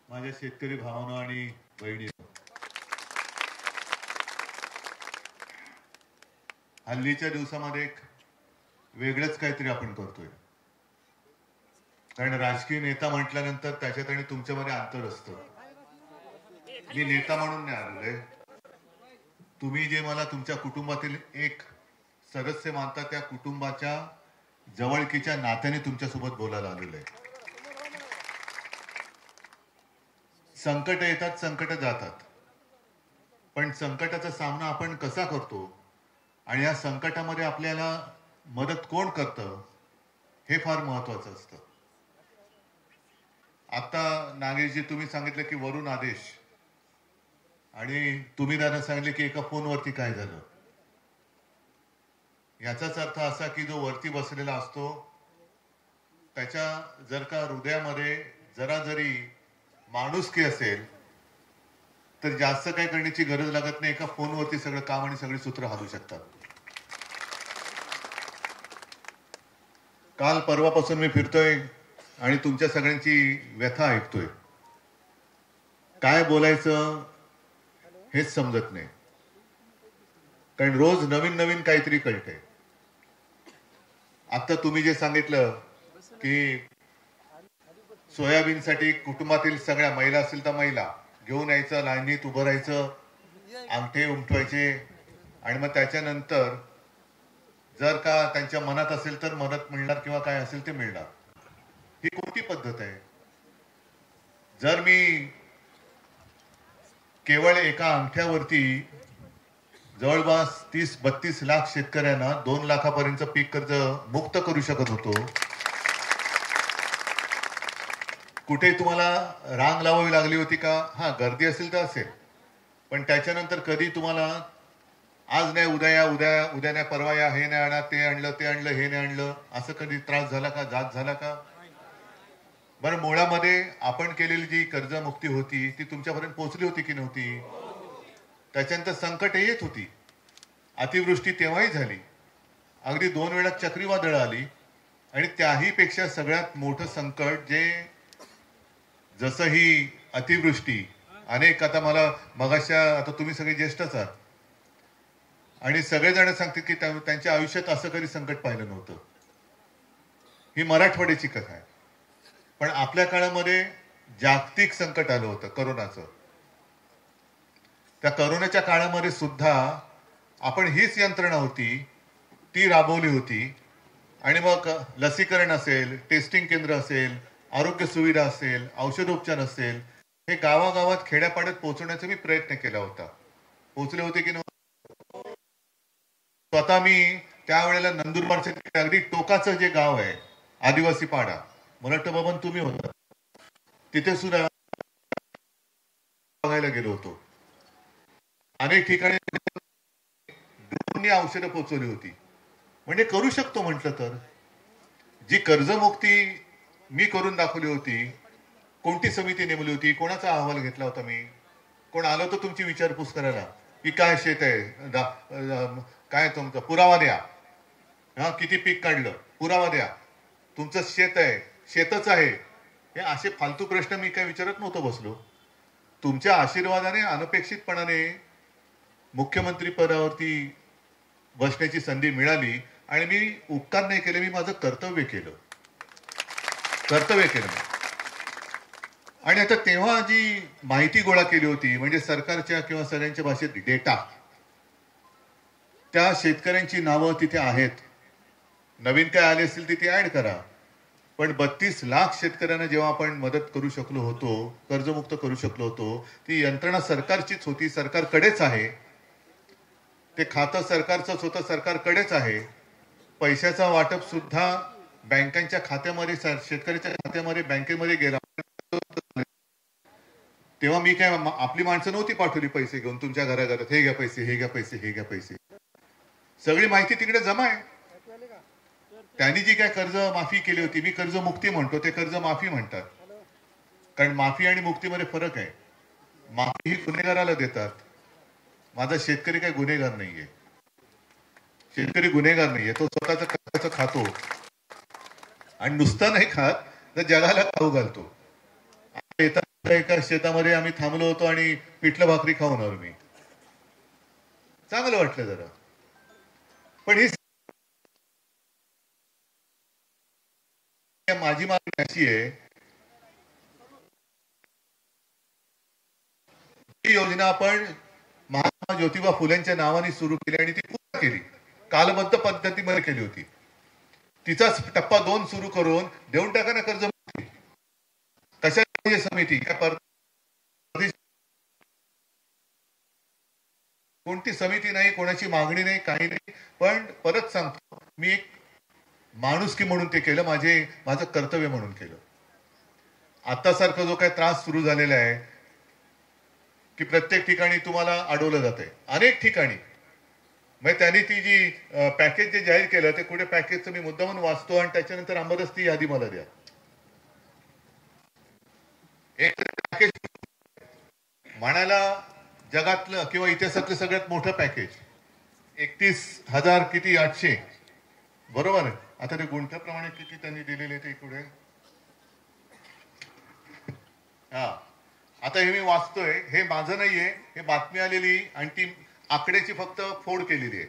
माझ्या शेतकरी भावांनो आणि बहिणींनो, हल्लीच्या दिवसामध्ये एक वेगळंच काहीतरी आपण करतोय. कारण राजकीय नेता म्हटल्यानंतर त्याच्यात आणि तुमच्यामध्ये अंतर असतं. मी नेता म्हणून नाही आलोय. तुम्ही जे मला तुमच्या कुटुंबातील एक सदस्य मानता त्या कुटुंबाच्या जवळकीच्या नात्याने तुमच्यासोबत बोलायला आलेलो आहे. संकट येतात, संकट जातात, पण संकटाचा सामना आपण कसा करतो आणि या संकटामध्ये आपल्याला मदत कोण करतं हे फार महत्वाचं असतं. आता नागेशजी तुम्ही सांगितलं की वरून आदेश, आणि तुम्ही त्यांना सांगितले की एका फोनवरती काय झालं. याचाच अर्थ असा की जो वरती बसलेला असतो त्याच्या जर का हृदयामध्ये जरा जरी माणुसकी असेल तर जास्त काही करण्याची गरज लागत नाही. एका फोनवरती सगळं काम आणि सगळी सूत्र हालू शकतात. काल परवापासून मी फिरतोय आणि तुमच्या सगळ्यांची व्यथा ऐकतोय. काय बोलायचं हेच समजत नाही, कारण रोज नवीन नवीन काहीतरी कळतंय. आता तुम्ही जे सांगितलं की सोयाबीनसाठी कुटुंबातील सगळ्या महिला असतील तर महिला घेऊन यायचं, लाईनीत उभं राहायचं, अंगठे उमटवायचे, आणि मग त्याच्यानंतर जर का त्यांच्या मनात असेल तर मदत मिळणार किंवा काय असेल ते मिळणार. ही कोणती पद्धत आहे? जर मी केवळ एका अंगठ्यावरती जवळपास 30-32 लाख शेतकऱ्यांना 2 लाखापर्यंत पीक कर्ज मुक्त करू शकत होतो, कुठे तुम्हाला रांग लावावी लागली होती का? हा, गर्दी असेल तर असेल, पण त्याच्यानंतर कधी तुम्हाला आज नाही उद्या या, उद्या नाही परवा या, हे नाही आणा, ते आणलं, ते आणलं, हे नाही आणलं, असं कधी त्रास झाला का? जात झाला का? बरं, मुळामध्ये आपण केलेली जी कर्जमुक्ती होती ती तुमच्यापर्यंत पोहोचली होती की नव्हती? त्याच्यानंतर संकट येत होती. अतिवृष्टी तेव्हाही झाली, अगदी 2 वेळा चक्रीवादळ आली, आणि त्याही पेक्षा सगळ्यात मोठं संकट जे जसं ही अतिवृष्टी अनेक, आता मला मगाशा, आता तुम्ही सगळे ज्येष्ठच आहात आणि सगळेजण सांगतात की त्यांच्या आयुष्यात असं कधी संकट पाहिलं नव्हतं. ही मराठवाड्याची कथा आहे. पण आपल्या काळामध्ये जागतिक संकट आलं होतं करोनाचं. त्या करोनाच्या काळामध्ये सुद्धा आपण हीच यंत्रणा होती ती राबवली होती, आणि मग लसीकरण असेल, टेस्टिंग केंद्र असेल, आरोग्य सुविधा असेल, औषधोपचार असेल, हे गावागावात खेड्यापाड्यात पोहोचवण्याचा मी प्रयत्न केला होता. पोहोचले होते की नव्हते? स्वतः मी त्यावेळेला नंदुरबारच्या अगदी टोकाचं जे गाव आहे आदिवासी पाडा, मला वाटतं बाबा तुम्ही होता, तिथे सुद्धा बघायला गेलो होतो. अनेक ठिकाणी औषधं पोहोचवली होती. म्हणजे करू शकतो म्हटलं तर. जी कर्जमुक्ती मी करून दाखवली होती, कोणती समिती नेमली होती, कोणाचा अहवाल घेतला होता मी, कोण आलं होतं तुमची विचारपूस करायला की काय शेत आहे, काय तुमचा पुरावा द्या, हा किती पीक काढलं पुरावा द्या, तुमचं शेत आहे, शेतच आहे, हे असे फालतू प्रश्न मी काय विचारत नव्हतो बसलो. तुमच्या आशीर्वादाने अनपेक्षितपणाने मुख्यमंत्री पदावरती बसण्याची संधी मिळाली, आणि मी उपकार नाही केले, मी माझं कर्तव्य केलं. आणि आता तेव्हा जी माहिती गोळा केली होती, म्हणजे सरकारच्या किंवा सगळ्यांच्या भाषेत डेटा, त्या शेतकऱ्यांची नावं तिथे आहेत. नवीन काय आले असतील तिथे ऍड करा. पण 32 लाख शेतकऱ्यांना जेव्हा आपण मदत करू शकलो होतो, कर्जमुक्त करू शकलो होतो, ती यंत्रणा सरकारचीच होती, सरकारकडेच आहे. ते खातं सरकारचंच होतं, सरकारकडेच आहे. पैशाचा वाटप सुद्धा बँकांच्या खात्यामध्ये, शेतकऱ्याच्या खात्यामध्ये बँकेमध्ये गेला. तेव्हा मी काय आपली माणसं नव्हती पाठवली पैसे घेऊन तुमच्या घराघरात, हे घ्या पैसे, हे घ्या पैसे, हे घ्या पैसे. सगळी माहिती तिकडे जमा आहे. त्यांनी जी काय कर्ज माफी केली होती, मी कर्जमुक्ती म्हणतो, ते कर्ज माफी म्हणतात, कारण माफी आणि मुक्तीमध्ये फरक आहे. माफी ही गुन्हेगाराला देतात, माझा शेतकरी काय गुन्हेगार नाहीये. शेतकरी गुन्हेगार नाहीये, तो स्वतःचं कर्ज खातो, आणि नुसता नाही खात तर जगाला खाऊ घालतो. एका शेतामध्ये आम्ही थांबलो होतो आणि पिठलं भाकरी खाऊन आलो मी. चांगलं वाटलं जरा. पण ही माझी मागणी अशी आहे, ही योजना आपण महात्मा ज्योतिबा फुलेंच्या नावाने सुरू केली आणि ती पूर्ण केली, कालबद्ध पद्धतीमध्ये केली होती. तिचाच टप्पा 2 सुरू करून देऊन टाका ना कर्ज. कशा समिती काय कोणती समिती नाही, कोणाची मागणी नाही, काही नाही. पण परत सांगतो, मी एक माणुसकी म्हणून ते केलं, माझं कर्तव्य म्हणून केलं. आता सारखं जो काही त्रास सुरू झालेला आहे की प्रत्येक ठिकाणी तुम्हाला अडवलं जात आहे, अनेक ठिकाणी. मग त्यांनी ती जी पॅकेज जे जाहीर केलं ते कुठे पॅकेजचं मी मुद्दा म्हणून वाचतो आणि त्याच्यानंतर आंबरच ती यादी मला द्या. एक पॅकेज म्हणायला जगातलं किंवा इतिहासातलं सगळ्यात मोठं पॅकेज 31,000 किती 800 बरोबर आहे. आता ते गुंठ्याप्रमाणे किती त्यांनी दिलेले ते इकडे. हा आता हे मी वाचतोय, हे माझं नाहीये, हे बातमी आलेली आणि ती आकड्याची फक्त फोड केलेली आहे.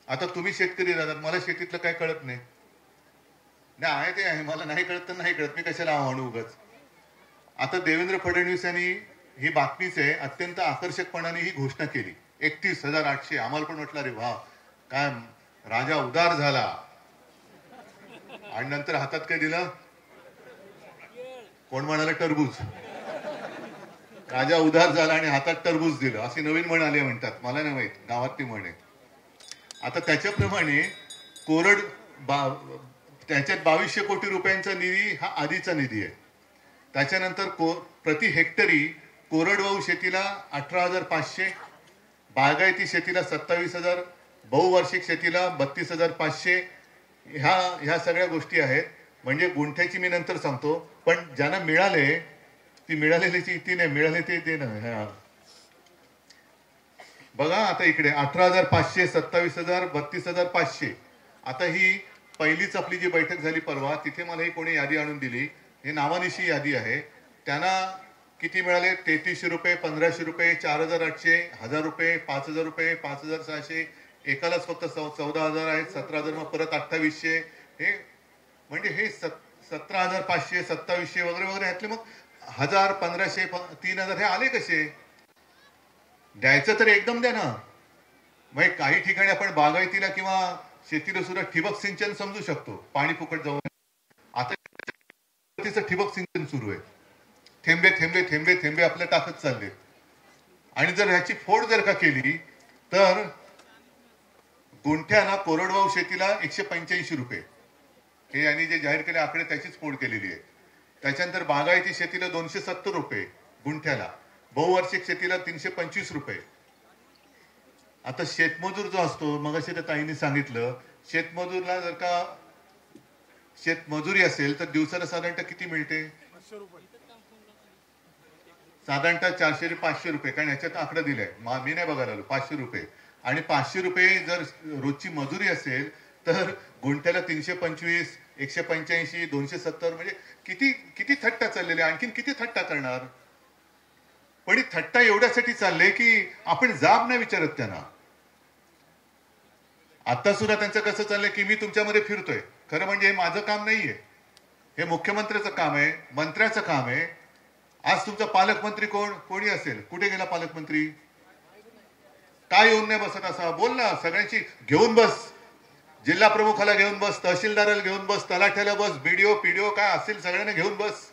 आता तुम्ही शेतकरी राहतात, मला शेतीतलं काय कळत नाही. नाही आहे ते आहे, मला नाही कळत तर नाही कळत, मी कशाला म्हणू उगाच. आता देवेंद्र फडणवीस यांनी ही बातमीच आहे अत्यंत आकर्षकपणाने ही घोषणा केली 31,800. आम्हाला पण वाटलं अरे वा काय राजा उदार झाला. आणि नंतर हातात काय दिलं, कोण म्हणाले टरबूज. राजा उदार झाला आणि हातात टरबूज दिलं, अशी नवीन म्हण आली म्हणतात, मला नाही माहित, गावातली म्हण आहे. आता त्याच्याप्रमाणे त्याच्यात 2200 कोटी रुपयांचा निधी हा आधीचा निधी आहे. त्याच्यानंतर प्रति हेक्टरी कोरडवाहू शेतीला 18,500, बागायती शेतीला 27,000, बहुवार्षिक शेतीला 32,500. ह्या सगळ्या गोष्टी आहेत. म्हणजे गुंठ्याची मी नंतर सांगतो, पण ज्यांना मिळाले ती मिळालेल्याची इथे नाही, मिळाले ते ना. बघा आता इकडे 18,500, 27,000, 32,500. आता ही पहिलीच आपली जी बैठक झाली परवा, तिथे मला ही कोणी यादी आणून दिली, हे नावानिशी यादी आहे. त्यांना किती मिळाले, 3300 रुपये, 1500 रुपये, 4,800, 1,000 रुपये, 5,000 रुपये, 5,600. एकालाच फक्त 14,000 आहेत, 17,000, मग परत 2800. हे म्हणजे हे 17,500, 2700 वगैरे वगैरे ह्यातले मग 1,000, 1,500, 3,000 हे आले कसे. द्यायचं तर एकदम द्या ना. मग काही ठिकाणी आपण बागायतीला किंवा शेतीला सुद्धा ठिबक सिंचन समजू शकतो, पाणी फुकट जाऊन. आता ठिबक सिंचन सुरू आहे, थेंबे थेंबे थेंबे थेंबे आपल्या टाकत चालले. आणि जर ह्याची फोड जर का केली तर गुंठ्याला कोरडवाहू शेतीला 185 रुपये, हे यांनी जे जाहीर केले आकडे त्याचीच फोड केलेली आहे. त्याच्यानंतर बागायती शेतीला 270 रुपये गुंठ्याला, बहुवार्षिक शेतीला 325 रुपये. आता शेतमजूर जो असतो, मग असे त्या ताईंनी सांगितलं, शेतमजूरला जर का शेतमजुरी असेल तर दिवसाला साधारणतः किती मिळते, साधारणतः 400 ते 500 रुपये. कारण ह्याच्यात आकडा दिलाय, मी नाही बघायला आलो, 500 रुपये. आणि 500 रुपये जर रोजची मजुरी असेल तर गुंठ्याला 325, 185, 270. म्हणजे किती किती थट्टा चाललेले, आणखीन किती थट्टा करणार. पण ही थट्टा एवढ्यासाठी चालले की आपण जाब नाही विचारत त्यांना. आता सुद्धा त्यांचं कसं चाललंय की मी तुमच्यामध्ये फिरतोय. खरं म्हणजे हे माझं काम नाहीये, हे मुख्यमंत्र्याचं काम आहे, मंत्र्याचं काम आहे. आज तुमचा पालकमंत्री कोणी असेल, कुठे गेला पालकमंत्री, काय येऊन नाही बसत. असा बोल ना, सगळ्यांची घेऊन बस, जिल्हा प्रमुखाला घेऊन बस, तहसीलदाराला घेऊन बस, तलाठ्याला बस, बीडीओ पीडीओ काय असेल सगळ्यांना घेऊन बस.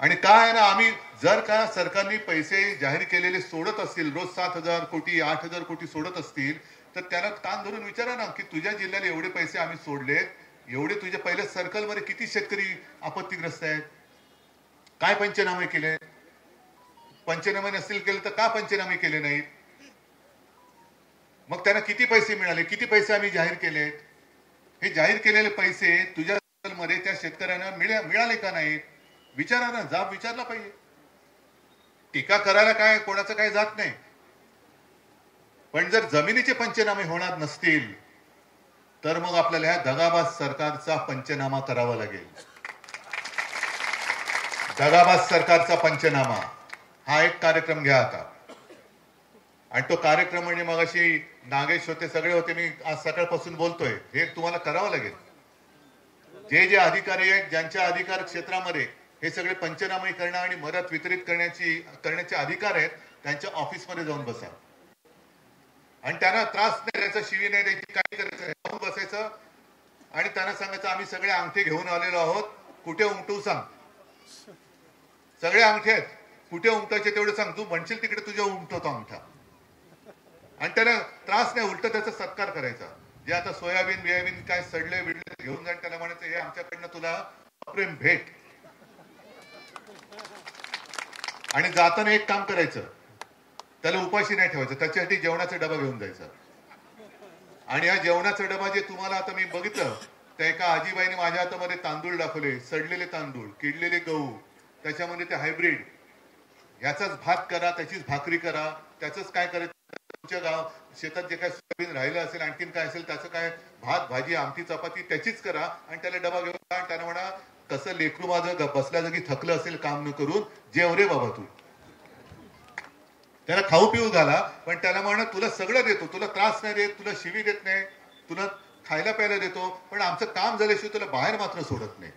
आणि काय ना, आम्ही जर का सरकारने पैसे जाहीर केलेले सोडत असतील, रोज 7,000 कोटी 8,000 कोटी सोडत असतील, तर त्याला ताण धरून विचारा ना की तुझ्या जिल्ह्याला एवढे पैसे आम्ही सोडलेत, एवढे तुझ्या पहिल्या सर्कलमध्ये किती शेतकरी आपत्तीग्रस्त आहेत, काय पंचनामे केले. पंचनामे नसतील केले तर का पंचनामे केले नाहीत. मग त्यांना किती पैसे मिळाले, किती पैसे आम्ही जाहीर केलेत. हे जाहीर केलेले पैसे तुझ्या सर्कलमध्ये त्या शेतकऱ्यांना मिळाले का नाहीत, विचारा ना, जाब विचारला पाहिजे. टीका करायला काय कोणाचं काय जात नाही. पण जर जमिनीचे पंचनामे होणार नसतील तर मग आपल्याला ह्या दगाबाज सरकारचा पंचनामा करावा लागेल. दगाबाज सरकारचा पंचनामा हा एक कार्यक्रम घ्या आता. आणि तो कार्यक्रम म्हणजे मग अशी नागेश होते, सगळे होते, मी आज सकाळपासून बोलतोय, हे तुम्हाला करावं लागेल. जे जे अधिकारी आहेत ज्यांच्या अधिकार क्षेत्रामध्ये हे सगळे पंचनामे करणं आणि मदत वितरित करण्याचे अधिकार आहेत, त्यांच्या ऑफिसमध्ये जाऊन बसा आणि त्यांना त्रास नाही द्यायचा, शिवी नाही द्यायची, काय करायचं जाऊन बसायचं आणि त्यांना सांगायचं आम्ही सगळे अंगठे घेऊन आलेलो आहोत, कुठे उमटू सांग. सगळे अंगठे आहेत, कुठे उमटायचे तेवढे सांग, तू म्हणशील तिकडे तुझ्या उमटवतो अंगठा. आणि त्याला त्रास नाही, उलट त्याचा सत्कार करायचा. जे आता सोयाबीन बियाबीन काय सडले बिडले घेऊन जाण, त्याला म्हणायचं हे आमच्याकडनं तुला प्रेम भेट. आणि जाताना एक काम करायचं, त्याला उपाशी नाही ठेवायचं, त्याच्यासाठी जेवणाचा डबा घेऊन जायचा. आणि हा जेवणाचा डबा जे तुम्हाला आता मी बघितलं, त्या एका आजीबाईने माझ्या हातामध्ये तांदूळ दाखवले, सडलेले तांदूळ, किडलेले गहू, त्याच्यामध्ये ते हायब्रिड, याचाच भात करा, त्याचीच भाकरी करा, त्याच काय करायचं, तुमच्या गाव शेतात जे काय सोयाबीन राहिलं असेल, आणखीन काय असेल, त्याचं काय भात भाजी आमटी चपाती त्याचीच करा आणि त्याला डबा घेऊन जा. आणि त्याला म्हणा कसं लेकरू माझं बसल्या जागी थकलं असेल काम न करून, जेव रे बाबा तू. त्याला खाऊ पिऊ घाला, पण त्याला म्हणा तुला सगळं देतो, तुला त्रास नाही देत, तुला शिवी देत नाही, तुला खायला प्यायला देतो, पण आमचं काम झाल्याशिवाय तुला बाहेर मात्र सोडत नाही.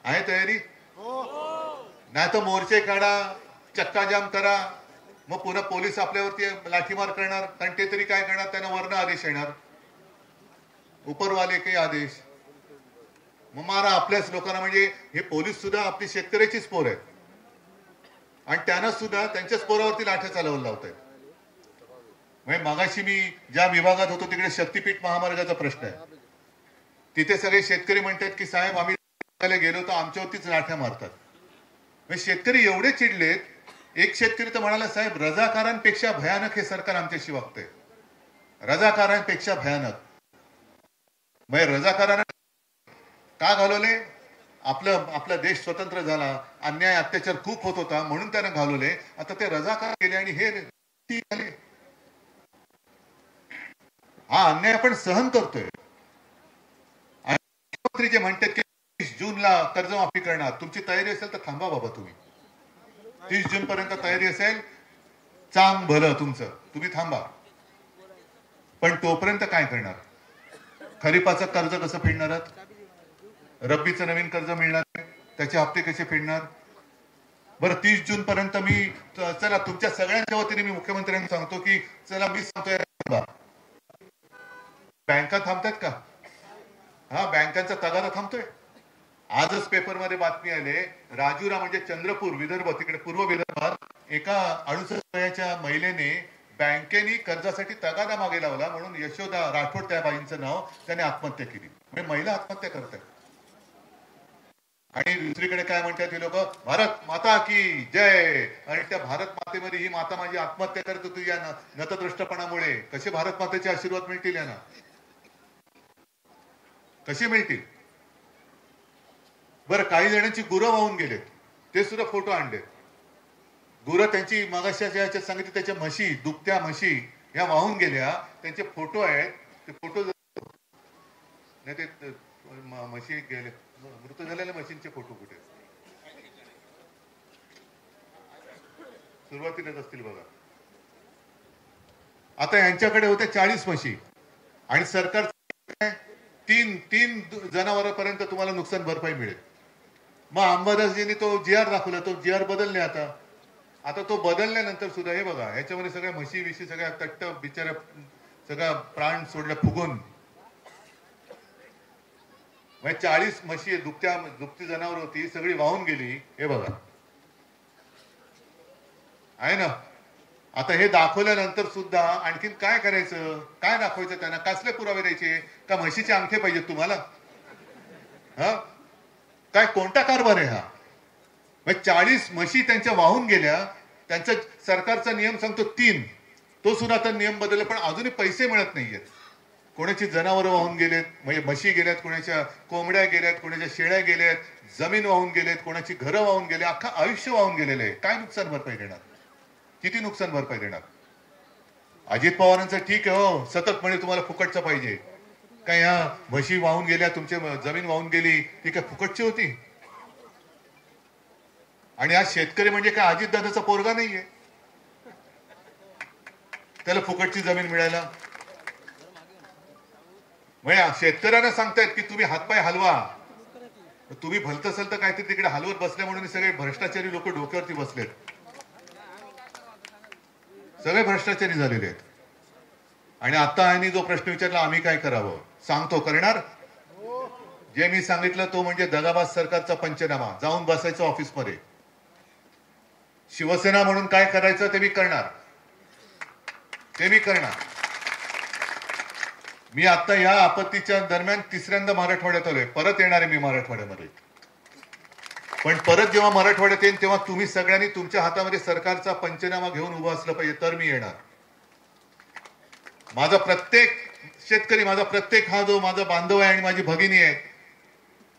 आहे तयारी? नाही तर मोर्चे काढा, चक्का जाम करा, मग पुन्हा पोलीस आपल्यावरती लाठीमार करणार, कारण ते तरी काय करणार, त्यांना वर्ण आदेश येणार, उपरवाले काही आदेश, मग मारा आपल्याच लोकांना. म्हणजे हे पोलीस सुद्धा आपली शेतकऱ्याचीच पोर आहेत आणि त्यांना सुद्धा त्यांच्याच पोरावरती लाठ्या चालवून लावत आहेत. म्हणजे मागाशी मी ज्या विभागात होतो तिकडे शक्तीपीठ महामार्गाचा प्रश्न आहे, तिथे सगळे शेतकरी म्हणतात की साहेब आम्ही गेलो तर आमच्यावरतीच लाठ्या मारतात. म्हणजे शेतकरी एवढे चिडलेत, एक शेतकरी तर म्हणाला साहेब रजाकारांपेक्षा भयानक हे सरकार आमच्याशी वागतंय, रजाकारांपेक्षा भयानक. म्हणजे रजाकारांना का घालवले? आपला देश स्वतंत्र झाला, अन्याय अत्याचार खूप होत होता म्हणून त्यांना घालवले. आता ते रजाकार गेले आणि हे झाले. हा अन्याय आपण सहन करतोय. मुख्यमंत्री जे म्हणतात की 30 जूनला कर्जमाफी करणार, तुमची तयारी असेल तर थांबा बाबा. तुम्ही 30 जून पर्यंत तयारी असेल चांग भलं तुमचं, तुम्ही थांबा. पण तोपर्यंत काय करणार? खरीपाचं कर्ज कसं फेडणार आहात? रब्बीचं नवीन कर्ज मिळणार, त्याचे हप्ते कसे फेडणार? बरं 30 जून पर्यंत मी चला तुमच्या सगळ्यांच्या वतीने मी मुख्यमंत्र्यांना सांगतो की चला मी सांगतोय बँका थांबतात का? हा बँकांचा तगादा थांबतोय. आजच पेपरमध्ये बातमी आले, राजुरा म्हणजे चंद्रपूर विदर्भ, तिकडे पूर्व विदर्भात एका 68 वयाच्या महिलेने बँकेने कर्जासाठी तगादा मागे लावला म्हणून यशोदा राठोड त्या बाईंचं नाव, त्याने आत्महत्या केली. म्हणजे महिला आत्महत्या करतात. आणि दुसरीकडे काय म्हणतात हे लोक, भारत माता की जय. आणि त्या भारत मातेमध्ये ही माता माझी आत्महत्या करत होती या नतदृष्टपणामुळे. कसे भारत मातेचे आशीर्वाद मिळतील यांना? कसे मिळतील? बरं काही जणांची गुरं वाहून गेलेत, ते सुद्धा फोटो आणले. गुरं त्यांची मगाशाच्या याच्यात सांगितलं, त्याच्या म्हशी, दुभत्या म्हशी या वाहून गेल्या, त्यांचे फोटो आहेत. ते फोटो नाही, ते म्हशी गेले, मृत झालेल्या म्हशींचे फोटो कुठे? सुरुवातीलाच असतील बघा. आता यांच्याकडे होत्या 40 म्हशी आणि सरकार 3 जनावरांपर्यंत तुम्हाला नुकसान भरपाई मिळेल. मग अंबादासजींनी तो GR दाखवला, तो GR बदलले. आता तो बदलल्यानंतर सुद्धा हे बघा, ह्याच्यामध्ये सगळ्या म्हशी विशी सगळ्या तट्ट बिचाऱ्या सगळा प्राण सोडल्या फुगून. 40 म्हशी दुभती जनावर होती, सगळी वाहून गेली. हे बघा आहे ना. आता हे दाखवल्यानंतर सुद्धा आणखीन काय करायचं? काय दाखवायचं त्यांना? कसले पुरावे द्यायचे? का म्हशीचे अंगठे पाहिजेत तुम्हाला? हा काय कोणता कारभार आहे हा? 40 म्हशी त्यांच्या वाहून गेल्या. त्यांचा सरकारचा नियम सांगतो 3, तो सुद्धा आता नियम बदलला, पण अजूनही पैसे मिळत नाहीयेत. कोणाची जनावरं वाहून गेलेत, म्हणजे म्हशी गेल्यात, कोणाच्या कोंबड्या गेल्यात, कोणाच्या शेळ्या गेल्यात, जमीन वाहून गेलेत, कोणाची घरं वाहून गेले, अख्खा आयुष्य वाहून गेलेलं आहे. काय नुकसान भरपाई देणार? किती नुकसान भरपाई देणार? अजित पवारांचं ठीक आहे हो, सतत म्हणे तुम्हाला फुकटचं पाहिजे. काय ह्या म्हशी वाहून गेल्या, तुमची जमीन वाहून गेली, ती काय फुकटची होती? आणि आज शेतकरी म्हणजे काय अजितदादाचा पोरगा नाहीये त्याला फुकटची जमीन मिळायला. म्हणजे शेतकऱ्यांना सांगतायत की तुम्ही हातपाय हलवा, तुम्ही भलत सलत काहीतरी तिकडे हलवत बसल्या म्हणून सगळे भ्रष्टाचारी लोक डोक्यावरती बसलेत, सगळे भ्रष्टाचारी झालेले आहेत. आणि आता यांनी जो प्रश्न विचारला आम्ही काय करावं, सांगतो करणार. जे मी सांगितलं तो म्हणजे दगाबाज सरकारचा पंचनामा. जाऊन बसायचं ऑफिसमध्ये, शिवसेना म्हणून काय करायचं ते मी करणार, ते मी करणार. मी आता या आपत्तीच्या दरम्यान तिसऱ्यांदा मराठवाड्यात आलोय, परत येणार आहे मी मराठवाड्यामध्ये. पण परत जेव्हा मराठवाड्यात येईन तेव्हा तुम्ही सगळ्यांनी तुमच्या हातामध्ये सरकारचा पंचनामा घेऊन उभं असलं पाहिजे, तर मी येणार. माझा प्रत्येक शेतकरी, माझा प्रत्येक हा जो माझा बांधव आहे आणि माझी भगिनी आहे,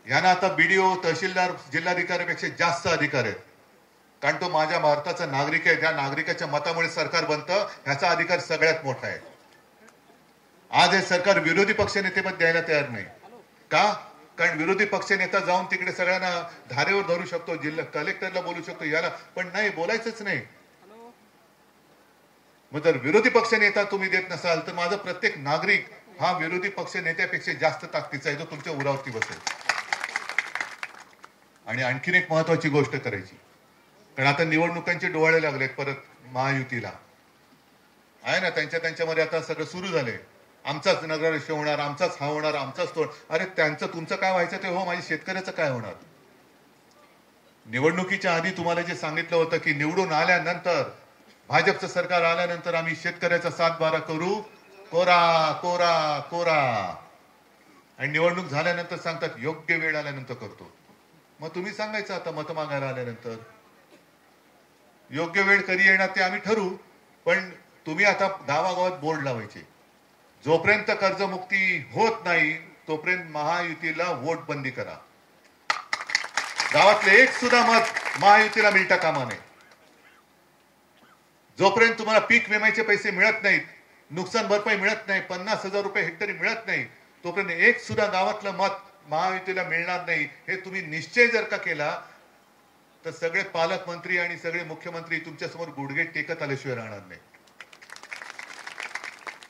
यांना आता बीडीओ, तहसीलदार, जिल्हाधिकाऱ्यापेक्षा जास्त अधिकार आहेत. कारण तो माझ्या भारताचा नागरिक आहे. त्या नागरिकाच्या मतामुळे सरकार बनतं, ह्याचा अधिकार सगळ्यात मोठा आहे. आज हे सरकार विरोधी पक्षनेतेपद द्यायला तयार नाही. का? कारण विरोधी पक्षनेता जाऊन तिकडे सगळ्यांना धारेवर धरू शकतो, जिल्हा कलेक्टरला बोलू शकतो, याला पण नाही, बोलायचंच नाही. मग जर विरोधी पक्षनेता तुम्ही देत नसाल तर माझा प्रत्येक नागरिक हा विरोधी पक्ष नेत्यापेक्षा जास्त ताकदीचा आहे, जो तुमच्या उरावरती बसेल. आणि आणखीन एक महत्वाची गोष्ट करायची, कारण आता निवडणुकांचे डोहाळे लागलेत परत महायुतीला, आहे ना, त्यांच्यामध्ये आता सगळं सुरू झालंय. आमचाच नगराध्यक्ष होणार, आमचाच हा होणार, आमचाच तो. अरे त्यांचं तुमचं काय व्हायचं ते हो, माझ्या शेतकऱ्याचं काय होणार. निवडणुकीच्या आधी तुम्हाला जे सांगितलं होतं की निवडून आल्यानंतर, भाजपचं सरकार आल्यानंतर आम्ही शेतकऱ्याचा 7-12 करू, कोरा कोरा कोरा. आणि निवडणूक झाल्यानंतर सांगतात योग्य वेळ आल्यानंतर करतो. मग तुम्ही सांगायचं आता मत मागायला आल्यानंतर योग्य वेळ कधी येणार ते आम्ही ठरवू. पण तुम्ही आता गावागावात बोर्ड लावायचे, जोपर्यंत कर्जमुक्ती होत नाही तोपर्यंत महायुतीला वोट बंदी करा. गावातले एक सुद्धा मत महायुतीला मिळता कामा नये. जोपर्यंत तुम्हाला पीक विम्याचे पैसे मिळत नाहीत, नुकसान भरपाई मिळत नाही, 50,000 रुपये हेक्टरी मिळत नाही, तोपर्यंत एक सुद्धा गावातलं मत महायुतीला मिळणार नाही. हे तुम्ही निश्चय जर का केला तर सगळे पालकमंत्री आणि सगळे मुख्यमंत्री तुमच्या समोर गुडघे टेकत आल्याशिवाय राहणार नाही.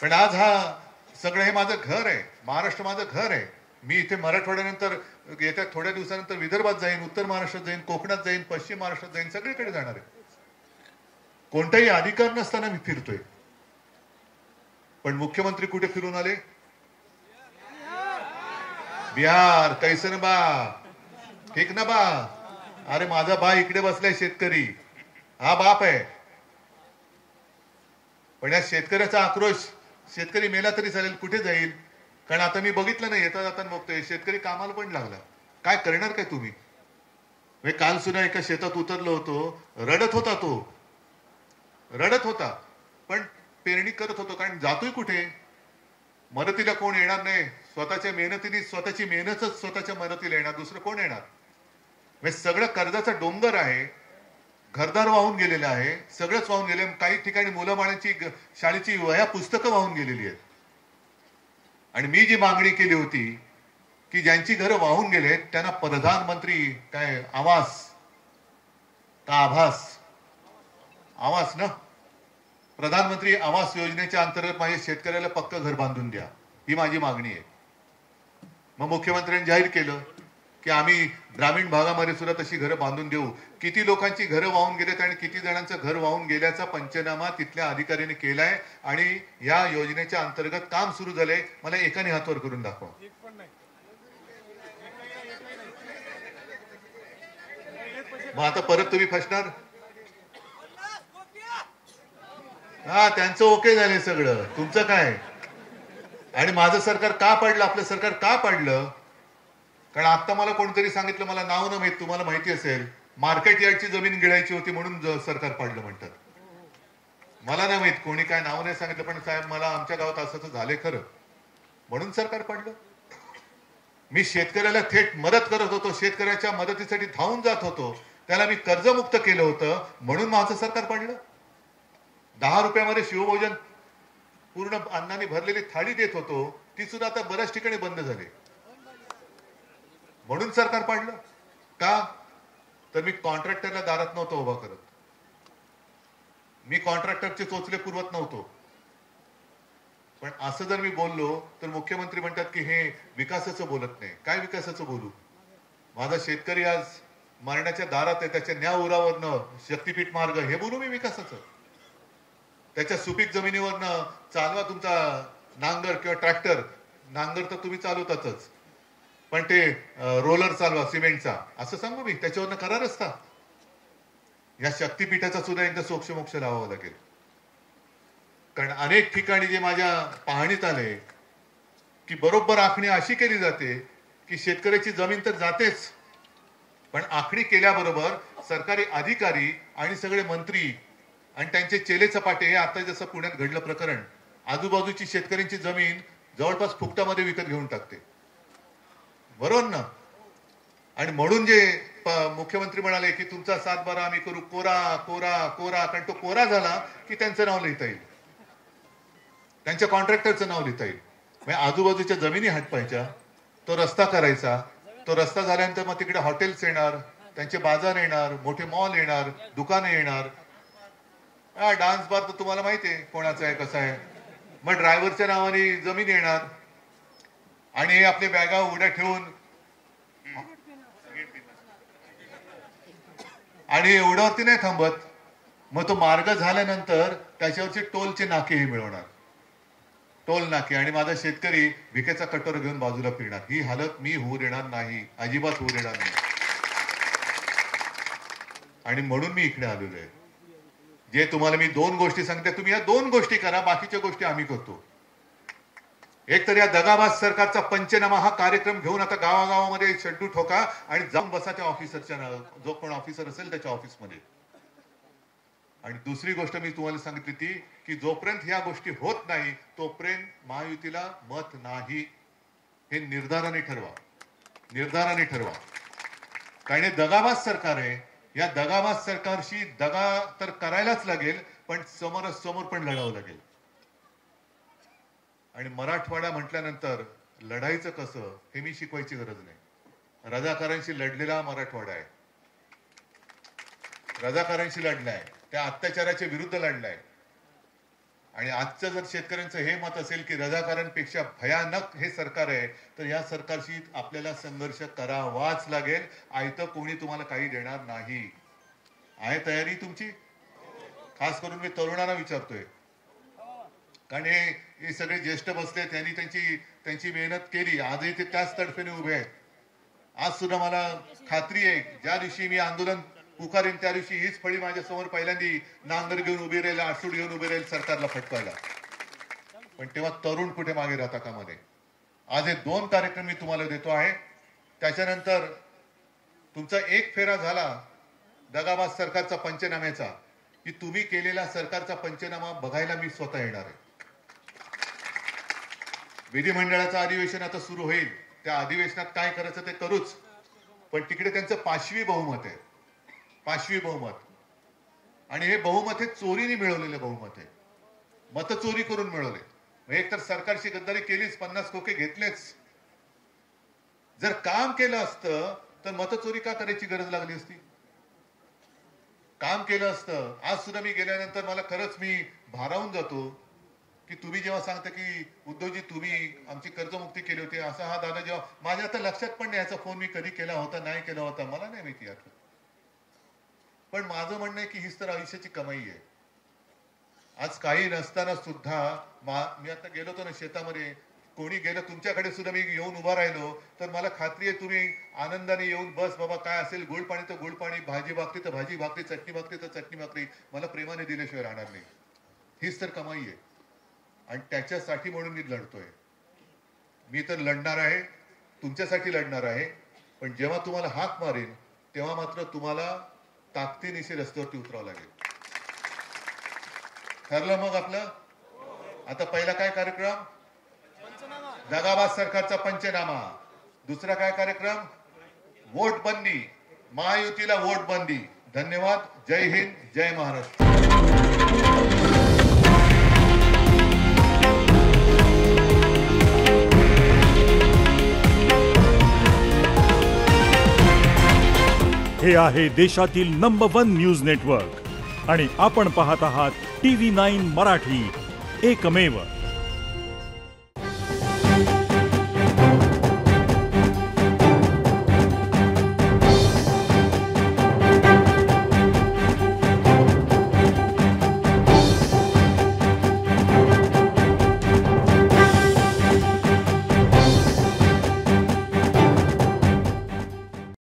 पण आज हा सगळं हे माझं घर आहे, महाराष्ट्र माझं घर आहे. मी इथे मराठवाड्यानंतर येत्या थोड्या दिवसानंतर विदर्भात जाईन, उत्तर महाराष्ट्रात जाईन, कोकणात जाईन, पश्चिम महाराष्ट्रात जाईन, सगळीकडे जाणार आहे. कोणताही अधिकार नसताना मी फिरतोय. पण मुख्यमंत्री कुठे फिरून आले? बिहार. कैसन बा? ठीक ना बा? अरे माझा बा इकडे बसलाय शेतकरी, हा बाप आहे. पण या शेतकऱ्याचा आक्रोश, शेतकरी मेला तरी चालेल, कुठे जाईल? कारण आता मी बघितलं नाही, येता जाताना बघतोय शेतकरी कामाला पण लागला. काय करणार काय तुम्ही? काल सुद्धा एका शेतात उतरलो होतो, रडत होता तो, रडत होता, पण पेरणी करत होतो. कारण जातोय कुठे? मदतीला कोण येणार नाही. स्वतःच्या मेहनतीने, स्वतःची मेहनतच स्वतःच्या मदतीला येणार, दुसरं कोण येणार? सगळं कर्जाचा डोंगर आहे, घरदार वाहून गेलेलं आहे, सगळंच वाहून गेले. काही ठिकाणी मुलं बाळांची शाळेची वह्या पुस्तकं वाहून गेलेली आहेत. आणि मी जी मागणी केली होती की ज्यांची घरं वाहून गेलेत त्यांना प्रधानमंत्री काय आवास का आभास, आवास ना, प्रधानमंत्री आवास योजनेच्या अंतर्गत माझ्या शेतकऱ्याला पक्क घर बांधून द्या, ही माझी मागणी आहे. मग मुख्यमंत्र्यांनी जाहीर केलं की आम्ही ग्रामीण भागामध्ये सुद्धा तशी घरं बांधून देऊ. किती लोकांची घरं वाहून गेलेत आणि किती जणांचं घर वाहून गेल्याचा पंचनामा तिथल्या अधिकाऱ्यांनी केलाय आणि या योजनेच्या अंतर्गत काम सुरू झालंय. मला एकाने हातवर करून दाखवा. मग आता परत तुम्ही फसणार. हा, त्यांचं ओके झाले सगळं, तुमचं काय? आणि माझं सरकार का पडलं, आपलं सरकार का पडलं? कारण आता मला कोणतरी सांगितलं, मला नाव न माहित, तुम्हाला माहिती असेल, मार्केट यार्डची जमीन गिळायची होती म्हणून सरकार पडलं म्हणतात. मला नाही माहित, कोणी काय नाव नाही सांगितलं, पण साहेब मला आमच्या गावात असं झालंय खरं, म्हणून सरकार पडलं. मी शेतकऱ्याला थेट मदत करत होतो, शेतकऱ्याच्या मदतीसाठी धावून जात होतो, त्याला मी कर्जमुक्त केलं होतं म्हणून माझं सरकार पडलं. 10 रुपयामध्ये शिवभोजन पूर्ण अन्नाने भरलेली थाळी देत होतो, ती सुद्धा आता बऱ्याच ठिकाणी बंद झाली, म्हणून सरकार पडलं. का? तर तर मी कॉन्ट्रॅक्टरला दारात नव्हतो उभा करत, मी कॉन्ट्रॅक्टरचे चोचले पुरवत नव्हतो. पण असं जर मी बोललो तर मुख्यमंत्री म्हणतात की हे विकासाचं बोलत नाही. काय विकासाचं बोलू? माझा शेतकरी आज मरणाच्या दारात आहे, त्याच्या न्याय उरावरनं शक्तीपीठ मार्ग हे बोलू मी विकासाचं? त्याच्या सुपीक जमिनीवरनं चालवा तुमचा नांगर किंवा ट्रॅक्टर. नांगर तर तुम्ही चालवतातच, पण ते रोलर चालवा सिमेंटचा, असं सांगू मी? त्याच्यावरनं करा रस्ता. या शक्तीपीठाचा सुद्धा एकदा सोक्षमोक्ष लावावं लागेल. कारण अनेक ठिकाणी जे माझ्या पाहणीत आले की बरोबर आखणी अशी केली जाते की शेतकऱ्याची जमीन तर जातेच, पण आखणी केल्याबरोबर सरकारी अधिकारी आणि सगळे मंत्री आणि त्यांचे चेले चपाटे, आता जसं पुण्यात घडलं प्रकरण, आजूबाजूची शेतकऱ्यांची जमीन जवळपास फुकटामध्ये विकत घेऊन टाकते. बरोबर ना? आणि म्हणून जे मुख्यमंत्री म्हणाले की तुमचा 7-12 आम्ही करू, कोरा कोरा कोरा, कारण तो कोरा झाला की त्यांचं नाव लिहिता येईल, त्यांच्या कॉन्ट्रॅक्टरचं नाव लिहिता येईल. म्हणजे आजूबाजूच्या जमिनी हटवायच्या, तो रस्ता करायचा. तो रस्ता झाल्यानंतर मग तिकडे हॉटेल्स येणार, त्यांचे बाजार येणार, मोठे मॉल येणार, दुकानं येणार. डान्स बार तर तुम्हाला माहिती आहे कोणाचा आहे, कसा आहे. मग ड्रायव्हरच्या नावाने जमीन येणार आणि हे आपले बॅगा उघड्या ठेवून, आणि एवढ्यावरती नाही थांबत, मग तो मार्ग झाल्यानंतर त्याच्यावरचे टोलचे नाकेही मिळवणार, टोल नाके. आणि माझा शेतकरी भिकेचा कटोर घेऊन बाजूला फिरणार. ही हालत मी होऊ देणार नाही, अजिबात होऊ देणार नाही. आणि म्हणून मी इकडे आलेलो आहे. जे तुम्हाला मी 2 गोष्टी सांगते, तुम्ही या 2 गोष्टी करा, बाकीच्या गोष्टी आम्ही करतो. एक तर या दगाबाज सरकारचा पंचनामा हा कार्यक्रम घेऊन आता गावागावामध्ये शड्डू ठोका आणि जाऊन बसा त्या ऑफिसरच्या, जो कोण ऑफिसर असेल त्याच्या ऑफिसमध्ये. आणि दुसरी गोष्ट मी तुम्हाला सांगितली ती की जोपर्यंत ह्या गोष्टी होत नाही तोपर्यंत महायुतीला मत नाही, हे निर्धाराने ठरवा, निर्धाराने ठरवा. कारण हे दगाबाज सरकार आहे. या दगाबाज सरकारशी दगा तर करायलाच लागेल, पण समोरासमोर पण लढावं लागेल. आणि मराठवाडा म्हटल्यानंतर लढायचं कसं हे मी शिकवायची गरज नाही. रजाकारांशी लढलेला मराठवाडा आहे, रजाकारांशी लढलाय, त्या अत्याचाराच्या विरुद्ध लढलाय. आणि आजचं जर शेतकऱ्यांचं हे मत असेल की रजाकारांपेक्षा भयानक हे सरकार आहे, तर या सरकारशी आपल्याला संघर्ष करावाच लागेल. आयतं कोणी तुम्हाला काही देणार नाही. आहे तयारी तुमची? खास करून मी तरुणांना विचारतोय, कारण हे सगळे ज्येष्ठ बसले, त्यांनी त्यांची मेहनत केली, आजही ते त्याच तडफेने उभे आहेत. आज सुद्धा मला खात्री आहे ज्या दिवशी मी आंदोलन पुकारेन त्या दिवशी हीच फळी माझ्या समोर पहिल्यांदी नांगर घेऊन उभी राहील, आसूड घेऊन उभी राहील सरकारला फटकायला. पण तेव्हा तरुण कुठे मागे राहता कामा नये. आज हे 2 कार्यक्रम मी तुम्हाला देतो आहे. त्याच्यानंतर तुमचा एक फेरा झाला दगाबाज सरकारचा पंचनाम्याचा की तुम्ही केलेला सरकारचा पंचनामा बघायला मी स्वतः येणार आहे. विधिमंडळाचं अधिवेशन आता सुरू होईल, त्या अधिवेशनात काय करायचं ते करूच, पण तिकडे त्यांचं 5वी बहुमत आहे, 5वी बहुमत. आणि हे बहुमत हे चोरीने मिळवलेलं बहुमत आहे, मतचोरी करून मिळवले. एक तर सरकारची गद्दारी केलीच, 50 खोके घेतलेच. जर काम केलं असतं तर मतचोरी का करायची गरज लागली असती? काम केलं असतं. आज सुद्धा मी गेल्यानंतर मला खरंच मी भारावून जातो की तुम्ही जेव्हा सांगता की उद्धवजी तुम्ही आमची कर्जमुक्ती केली होती, असा हा दादा जेव्हा, माझ्या आता लक्षात पण नाही याचा फोन मी कधी केला होता नाही केला होता, मला नाही माहिती यात. पण माझं म्हणणं आहे की हीच तर आयुष्याची कमाई आहे. आज काही नसताना सुद्धा मी आता गेलो होतो ना शेतामध्ये, कोणी गेलं तुमच्याकडे सुद्धा मी येऊन उभा राहिलो तर मला खात्री आहे तुम्ही आनंदाने येऊन बस बाबा काय असेल, गुळ पाणी तर गुळ पाणी, भाजी भाकरी तर भाजी भाकरी, चटणी भाकरी तर चटणी भाकरी, मला प्रेमाने दिल्याशिवाय राहणार नाही. हीच तर कमाई आहे. आणि त्याच्यासाठी म्हणून मी लढतोय. मी तर लढणार आहे, तुमच्यासाठी लढणार आहे. पण जेव्हा तुम्हाला हाक मारेन तेव्हा मात्र तुम्हाला ताकदीनिशी रस्त्यावरती उतरावं लागेल. ठरलं मग आपलं? आता पहिला काय कार्यक्रम? दगाबाज सरकारचा पंचनामा. दुसरा काय कार्यक्रम? वोट बंदी. महायुतीला वोट बंदी. धन्यवाद. जय हिंद, जय महाराष्ट्र. हे आहे देशातील नंबर 1 न्यूज नेटवर्क आणि आपण पाहत आहात TV9 मराठी, एकमेव.